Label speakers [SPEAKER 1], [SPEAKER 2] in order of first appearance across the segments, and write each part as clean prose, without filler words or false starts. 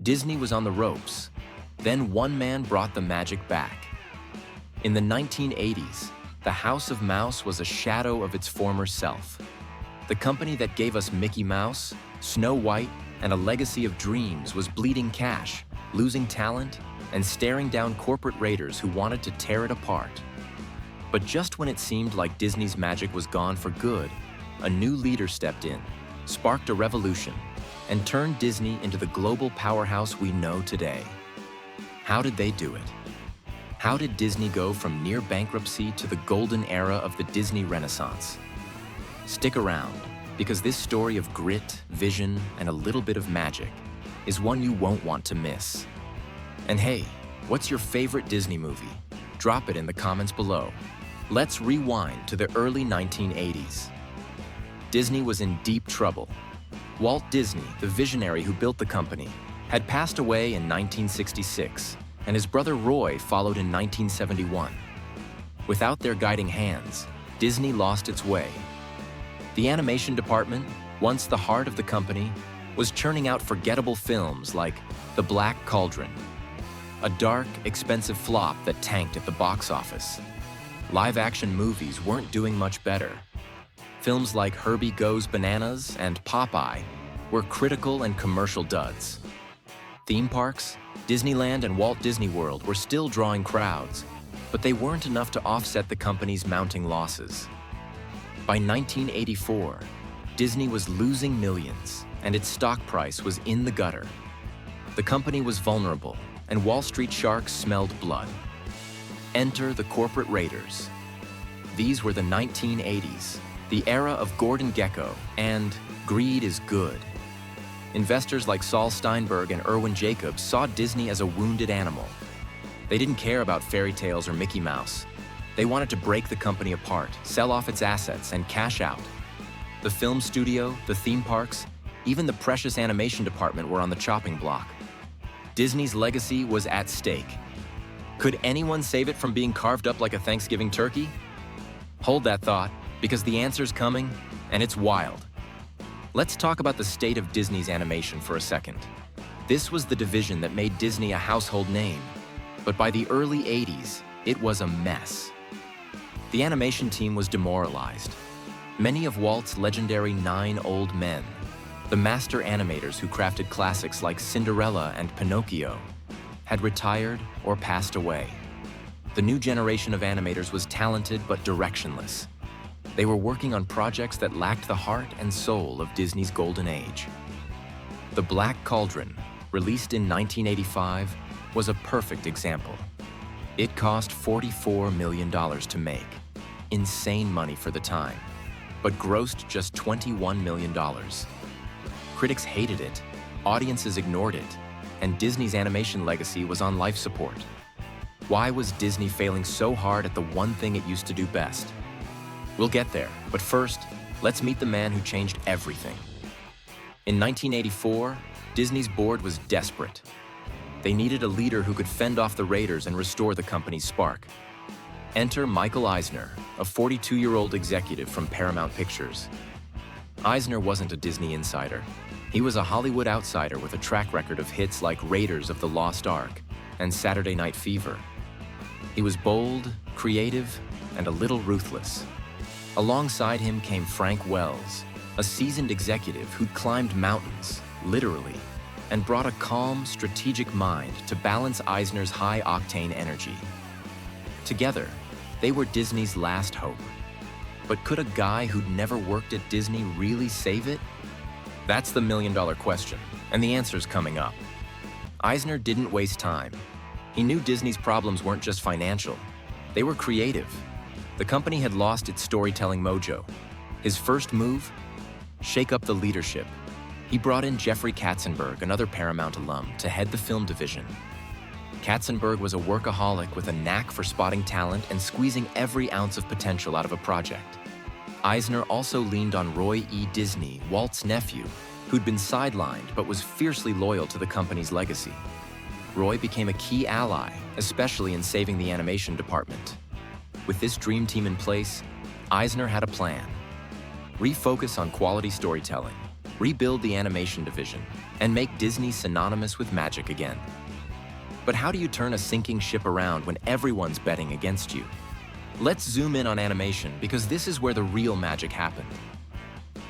[SPEAKER 1] Disney was on the ropes. Then one man brought the magic back. In the 1980s, the House of Mouse was a shadow of its former self. The company that gave us Mickey Mouse, Snow White, and a legacy of dreams was bleeding cash, losing talent, and staring down corporate raiders who wanted to tear it apart. But just when it seemed like Disney's magic was gone for good, a new leader stepped in, sparked a revolution, and turned Disney into the global powerhouse we know today. How did they do it? How did Disney go from near bankruptcy to the golden era of the Disney Renaissance? Stick around, because this story of grit, vision, and a little bit of magic is one you won't want to miss. And hey, what's your favorite Disney movie? Drop it in the comments below. Let's rewind to the early 1980s. Disney was in deep trouble. Walt Disney, the visionary who built the company, had passed away in 1966, and his brother Roy followed in 1971. Without their guiding hands, Disney lost its way. The animation department, once the heart of the company, was churning out forgettable films like The Black Cauldron, a dark, expensive flop that tanked at the box office. Live-action movies weren't doing much better. Films like Herbie Goes Bananas and Popeye were critical and commercial duds. Theme parks, Disneyland and Walt Disney World were still drawing crowds, but they weren't enough to offset the company's mounting losses. By 1984, Disney was losing millions, and its stock price was in the gutter. The company was vulnerable, and Wall Street sharks smelled blood. Enter the corporate raiders. These were the 1980s, the era of Gordon Gekko and greed is good. Investors like Saul Steinberg and Irwin Jacobs saw Disney as a wounded animal. They didn't care about fairy tales or Mickey Mouse. They wanted to break the company apart, sell off its assets, and cash out. The film studio, the theme parks, even the precious animation department were on the chopping block. Disney's legacy was at stake. Could anyone save it from being carved up like a Thanksgiving turkey? Hold that thought, because the answer's coming, and it's wild. Let's talk about the state of Disney's animation for a second. This was the division that made Disney a household name, but by the early 80s, it was a mess. The animation team was demoralized. Many of Walt's legendary 9 old men, the master animators who crafted classics like Cinderella and Pinocchio, had retired or passed away. The new generation of animators was talented but directionless. They were working on projects that lacked the heart and soul of Disney's golden age. The Black Cauldron, released in 1985, was a perfect example. It cost $44 million to make, insane money for the time, but grossed just $21 million. Critics hated it, audiences ignored it, and Disney's animation legacy was on life support. Why was Disney failing so hard at the one thing it used to do best? We'll get there, but first, let's meet the man who changed everything. In 1984, Disney's board was desperate. They needed a leader who could fend off the raiders and restore the company's spark. Enter Michael Eisner, a 42-year-old executive from Paramount Pictures. Eisner wasn't a Disney insider. He was a Hollywood outsider with a track record of hits like Raiders of the Lost Ark and Saturday Night Fever. He was bold, creative, and a little ruthless. Alongside him came Frank Wells, a seasoned executive who'd climbed mountains, literally, and brought a calm, strategic mind to balance Eisner's high-octane energy. Together, they were Disney's last hope. But could a guy who'd never worked at Disney really save it? That's the million-dollar question, and the answer's coming up. Eisner didn't waste time. He knew Disney's problems weren't just financial. They were creative. The company had lost its storytelling mojo. His first move? Shake up the leadership. He brought in Jeffrey Katzenberg, another Paramount alum, to head the film division. Katzenberg was a workaholic with a knack for spotting talent and squeezing every ounce of potential out of a project. Eisner also leaned on Roy E. Disney, Walt's nephew, who'd been sidelined but was fiercely loyal to the company's legacy. Roy became a key ally, especially in saving the animation department. With this dream team in place, Eisner had a plan. Refocus on quality storytelling, rebuild the animation division, and make Disney synonymous with magic again. But how do you turn a sinking ship around when everyone's betting against you? Let's zoom in on animation because this is where the real magic happened.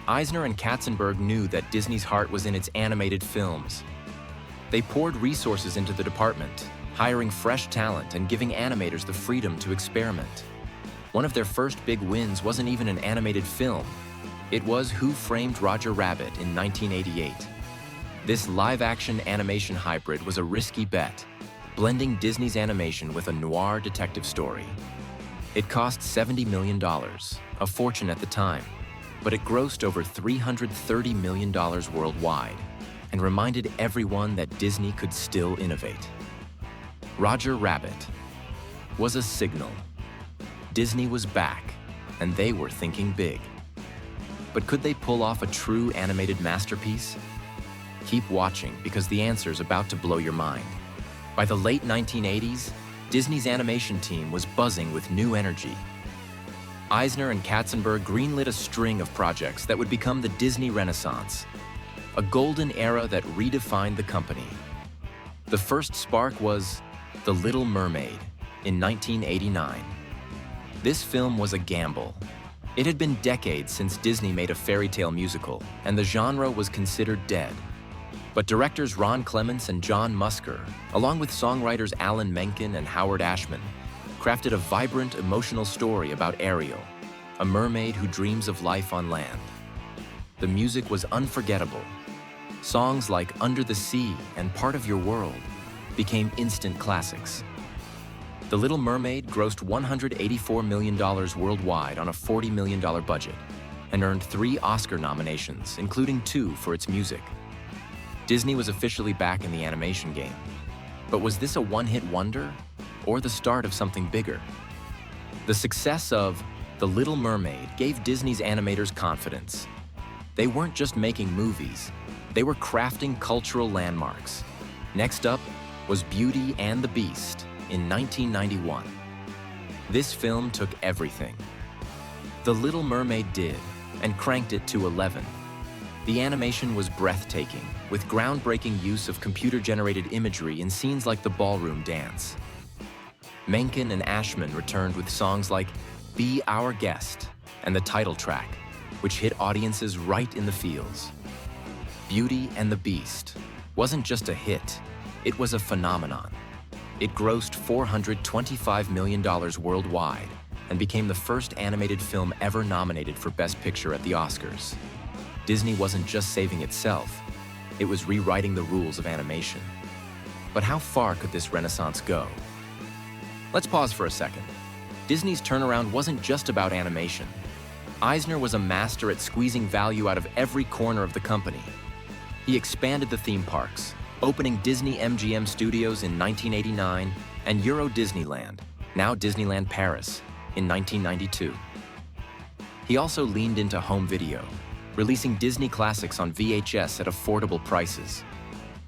[SPEAKER 1] Eisner and Katzenberg knew that Disney's heart was in its animated films. They poured resources into the department, hiring fresh talent and giving animators the freedom to experiment. One of their first big wins wasn't even an animated film. It was Who Framed Roger Rabbit in 1988. This live-action animation hybrid was a risky bet, blending Disney's animation with a noir detective story. It cost $70 million, a fortune at the time, but it grossed over $330 million worldwide and reminded everyone that Disney could still innovate. Roger Rabbit was a signal. Disney was back, and they were thinking big. But could they pull off a true animated masterpiece? Keep watching because the answer's about to blow your mind. By the late 1980s, Disney's animation team was buzzing with new energy. Eisner and Katzenberg greenlit a string of projects that would become the Disney Renaissance, a golden era that redefined the company. The first spark was The Little Mermaid in 1989. This film was a gamble. It had been decades since Disney made a fairy tale musical, and the genre was considered dead. But directors Ron Clements and John Musker, along with songwriters Alan Menken and Howard Ashman, crafted a vibrant, emotional story about Ariel, a mermaid who dreams of life on land. The music was unforgettable. Songs like Under the Sea and Part of Your World became instant classics. The Little Mermaid grossed $184 million worldwide on a $40 million budget and earned 3 Oscar nominations, including 2 for its music. Disney was officially back in the animation game. But was this a one-hit wonder or the start of something bigger? The success of The Little Mermaid gave Disney's animators confidence. They weren't just making movies, they were crafting cultural landmarks. Next up was Beauty and the Beast in 1991. This film took everything. The Little Mermaid did, and cranked it to 11. The animation was breathtaking, with groundbreaking use of computer-generated imagery in scenes like the ballroom dance. Menken and Ashman returned with songs like Be Our Guest and the title track, which hit audiences right in the feels. Beauty and the Beast wasn't just a hit, it was a phenomenon. It grossed $425 million worldwide and became the first animated film ever nominated for Best Picture at the Oscars. Disney wasn't just saving itself, it was rewriting the rules of animation. But how far could this renaissance go? Let's pause for a second. Disney's turnaround wasn't just about animation. Eisner was a master at squeezing value out of every corner of the company. He expanded the theme parks, opening Disney MGM Studios in 1989 and Euro Disneyland, now Disneyland Paris, in 1992. He also leaned into home video, releasing Disney classics on VHS at affordable prices.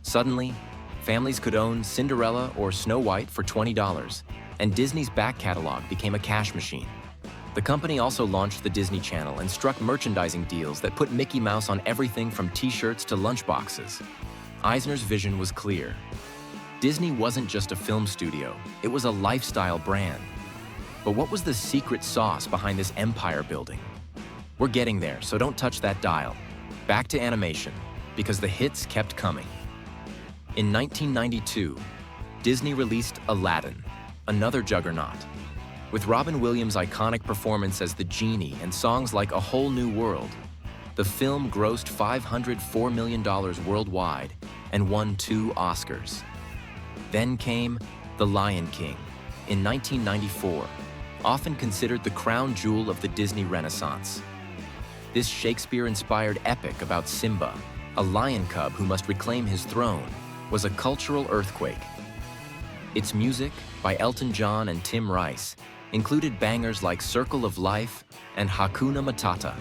[SPEAKER 1] Suddenly, families could own Cinderella or Snow White for $20, and Disney's back catalog became a cash machine. The company also launched the Disney Channel and struck merchandising deals that put Mickey Mouse on everything from t-shirts to lunchboxes. Eisner's vision was clear. Disney wasn't just a film studio, it was a lifestyle brand. But what was the secret sauce behind this empire building? We're getting there, so don't touch that dial. Back to animation, because the hits kept coming. In 1992, Disney released Aladdin, another juggernaut. With Robin Williams' iconic performance as the genie and songs like A Whole New World, the film grossed $504 million worldwide and won 2 Oscars. Then came The Lion King in 1994, often considered the crown jewel of the Disney Renaissance. This Shakespeare-inspired epic about Simba, a lion cub who must reclaim his throne, was a cultural earthquake. Its music, by Elton John and Tim Rice, included bangers like Circle of Life and Hakuna Matata.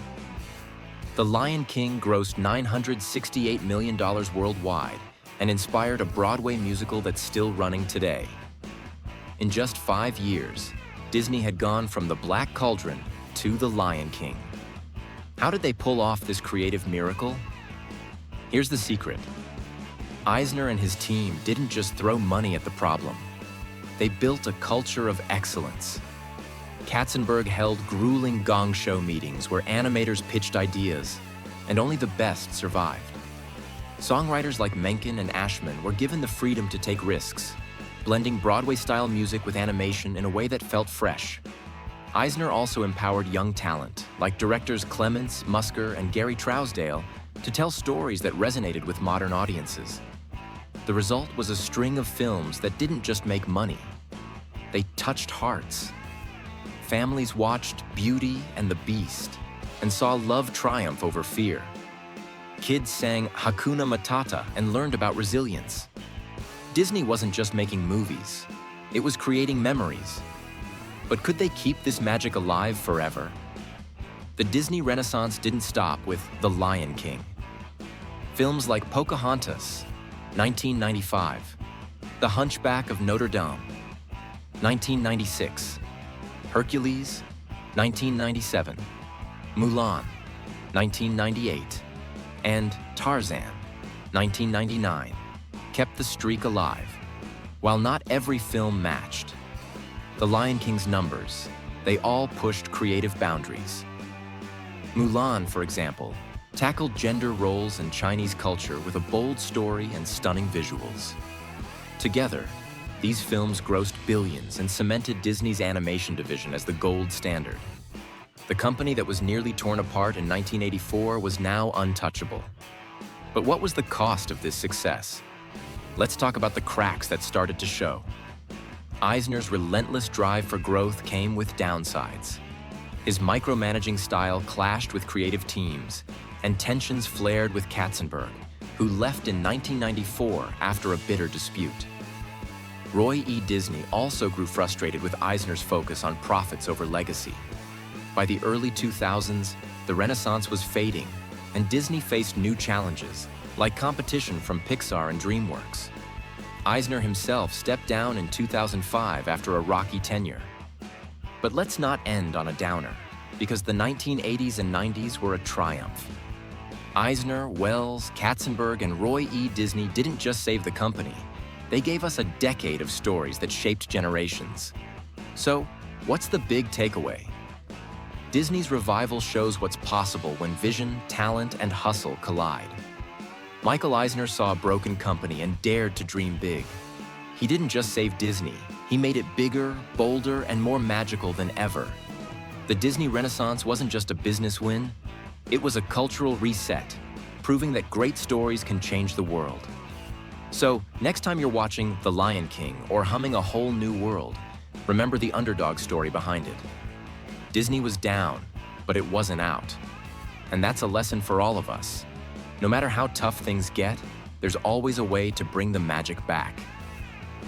[SPEAKER 1] The Lion King grossed $968 million worldwide and inspired a Broadway musical that's still running today. In just 5 years, Disney had gone from the Black Cauldron to the Lion King. How did they pull off this creative miracle? Here's the secret. Eisner and his team didn't just throw money at the problem. They built a culture of excellence. Katzenberg held grueling gong show meetings where animators pitched ideas, and only the best survived. Songwriters like Menken and Ashman were given the freedom to take risks, blending Broadway-style music with animation in a way that felt fresh. Eisner also empowered young talent, like directors Clements, Musker, and Gary Trousdale, to tell stories that resonated with modern audiences. The result was a string of films that didn't just make money. They touched hearts. Families watched Beauty and the Beast and saw love triumph over fear. Kids sang Hakuna Matata and learned about resilience. Disney wasn't just making movies, it was creating memories. But could they keep this magic alive forever? The Disney Renaissance didn't stop with The Lion King. Films like Pocahontas, 1995, The Hunchback of Notre Dame, 1996, Hercules, 1997, Mulan, 1998, and Tarzan, 1999, kept the streak alive. While not every film matched The Lion King's numbers, they all pushed creative boundaries. Mulan, for example, tackled gender roles in Chinese culture with a bold story and stunning visuals. Together, these films grossed billions and cemented Disney's animation division as the gold standard. The company that was nearly torn apart in 1984 was now untouchable. But what was the cost of this success? Let's talk about the cracks that started to show. Eisner's relentless drive for growth came with downsides. His micromanaging style clashed with creative teams, and tensions flared with Katzenberg, who left in 1994 after a bitter dispute. Roy E. Disney also grew frustrated with Eisner's focus on profits over legacy. By the early 2000s, the Renaissance was fading, and Disney faced new challenges, like competition from Pixar and DreamWorks. Eisner himself stepped down in 2005 after a rocky tenure. But let's not end on a downer, because the 1980s and 90s were a triumph. Eisner, Wells, Katzenberg, and Roy E. Disney didn't just save the company. They gave us a decade of stories that shaped generations. So, what's the big takeaway? Disney's revival shows what's possible when vision, talent, and hustle collide. Michael Eisner saw a broken company and dared to dream big. He didn't just save Disney, he made it bigger, bolder, and more magical than ever. The Disney Renaissance wasn't just a business win, it was a cultural reset, proving that great stories can change the world. So, next time you're watching The Lion King or humming A Whole New World, remember the underdog story behind it. Disney was down, but it wasn't out. And that's a lesson for all of us. No matter how tough things get, there's always a way to bring the magic back.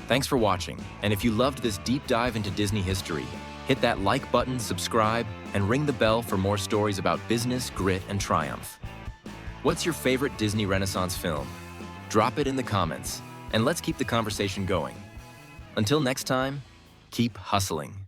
[SPEAKER 1] Thanks for watching, and if you loved this deep dive into Disney history, hit that like button, subscribe, and ring the bell for more stories about business, grit, and triumph. What's your favorite Disney Renaissance film? Drop it in the comments, and let's keep the conversation going. Until next time, keep hustling.